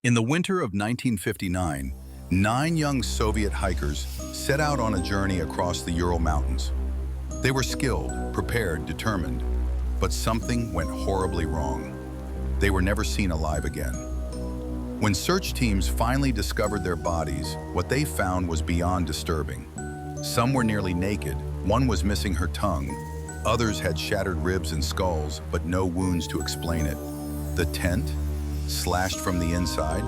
In the winter of 1959, 9 young Soviet hikers set out on a journey across the Ural Mountains. They were skilled, prepared, determined, but something went horribly wrong. They were never seen alive again. When search teams finally discovered their bodies, what they found was beyond disturbing. Some were nearly naked, one was missing her tongue, others had shattered ribs and skulls, but no wounds to explain it. The tent, slashed from the inside,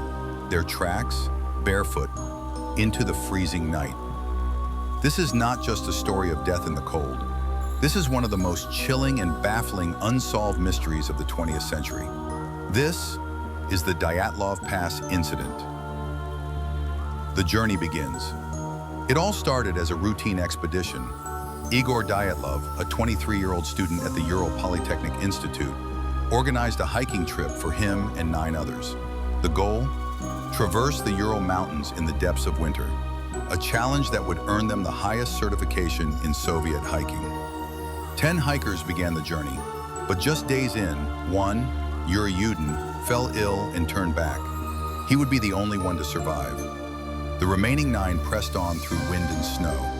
their tracks, barefoot, into the freezing night. This is not just a story of death in the cold. This is one of the most chilling and baffling unsolved mysteries of the 20th century. This is the Dyatlov Pass incident. The journey begins. It all started as a routine expedition. Igor Dyatlov, a 23-year-old student at the Ural Polytechnic Institute, organized a hiking trip for him and 9 others. The goal? Traverse the Ural Mountains in the depths of winter, a challenge that would earn them the highest certification in Soviet hiking. 10 hikers began the journey, but just days in, one, Yuri Yudin, fell ill and turned back. He would be the only one to survive. The remaining 9 pressed on through wind and snow.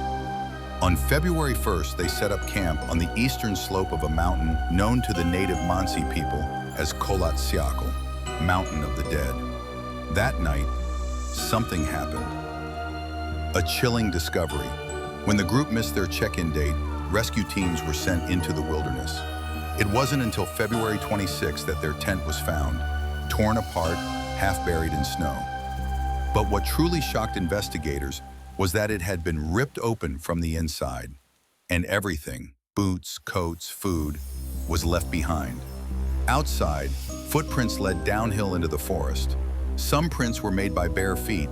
On February 1st, they set up camp on the eastern slope of a mountain known to the native Mansi people as Kolatsyakal, Mountain of the Dead. That night, something happened. A chilling discovery. When the group missed their check-in date, rescue teams were sent into the wilderness. It wasn't until February 26th that their tent was found, torn apart, half buried in snow. But what truly shocked investigators was that it had been ripped open from the inside, and everything, boots, coats, food, was left behind. Outside, footprints led downhill into the forest. Some prints were made by bare feet,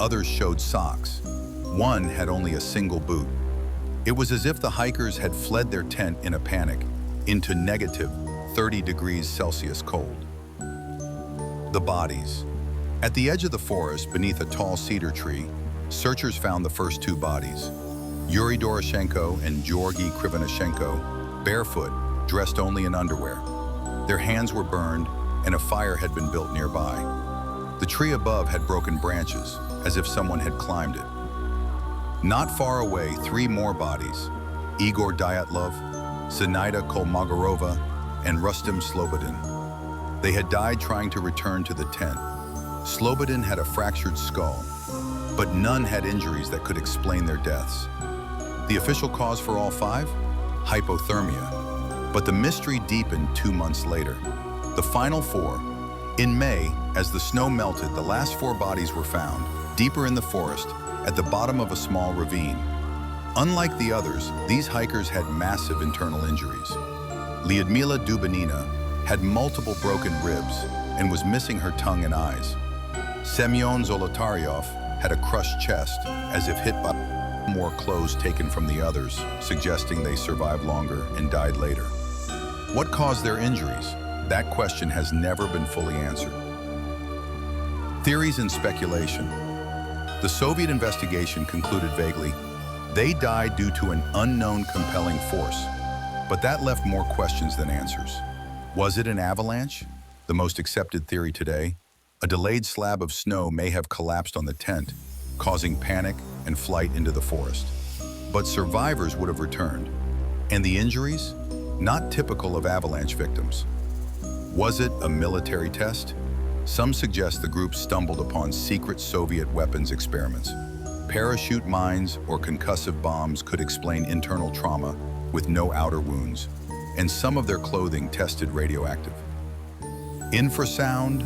others showed socks. One had only a single boot. It was as if the hikers had fled their tent in a panic into negative 30 degrees Celsius cold. The bodies. At the edge of the forest, beneath a tall cedar tree, searchers found the first 2 bodies, Yuri Doroshenko and Georgy Krivonishenko, barefoot, dressed only in underwear. Their hands were burned, and a fire had been built nearby. The tree above had broken branches, as if someone had climbed it. Not far away, 3 more bodies, Igor Dyatlov, Zinaida Kolmogorova, and Rustem Slobodin. They had died trying to return to the tent. Slobodin had a fractured skull, but none had injuries that could explain their deaths. The official cause for all 5? Hypothermia. But the mystery deepened 2 months later. The final 4. In May, as the snow melted, the last 4 bodies were found, deeper in the forest, at the bottom of a small ravine. Unlike the others, these hikers had massive internal injuries. Lyudmila Dubinina had multiple broken ribs and was missing her tongue and eyes. Semyon Zolotaryov had a crushed chest, as if hit by more clothes taken from the others, suggesting they survived longer and died later. What caused their injuries? That question has never been fully answered. Theories and speculation. The Soviet investigation concluded vaguely, they died due to an unknown compelling force, but that left more questions than answers. Was it an avalanche? The most accepted theory today. A delayed slab of snow may have collapsed on the tent, causing panic and flight into the forest. But survivors would have returned. And the injuries? Not typical of avalanche victims. Was it a military test? Some suggest the group stumbled upon secret Soviet weapons experiments. Parachute mines or concussive bombs could explain internal trauma with no outer wounds, and some of their clothing tested radioactive. Infrasound?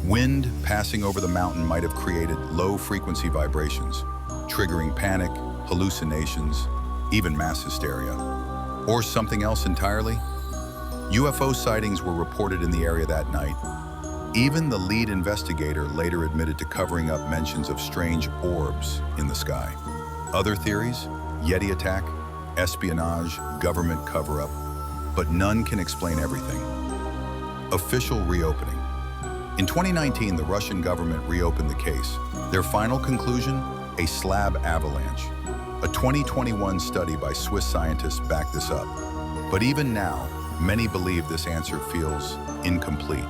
Wind passing over the mountain might have created low-frequency vibrations, triggering panic, hallucinations, even mass hysteria. Or something else entirely? UFO sightings were reported in the area that night. Even the lead investigator later admitted to covering up mentions of strange orbs in the sky. Other theories? Yeti attack, espionage, government cover-up, but none can explain everything. Official reopening. In 2019, the Russian government reopened the case. Their final conclusion? A slab avalanche. A 2021 study by Swiss scientists backed this up. But even now, many believe this answer feels incomplete.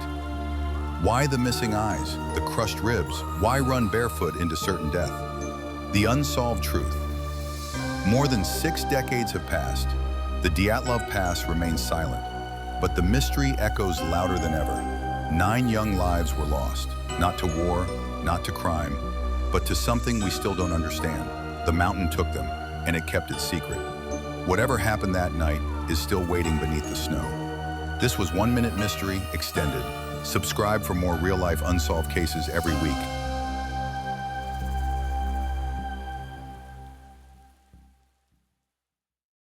Why the missing eyes, the crushed ribs? Why run barefoot into certain death? The unsolved truth. More than 6 decades have passed. The Dyatlov Pass remains silent, but the mystery echoes louder than ever. 9 young lives were lost, not to war, not to crime, but to something we still don't understand. The mountain took them, and it kept it secret. Whatever happened that night is still waiting beneath the snow. This was 1 Minute Mystery Extended. Subscribe for more real-life unsolved cases every week.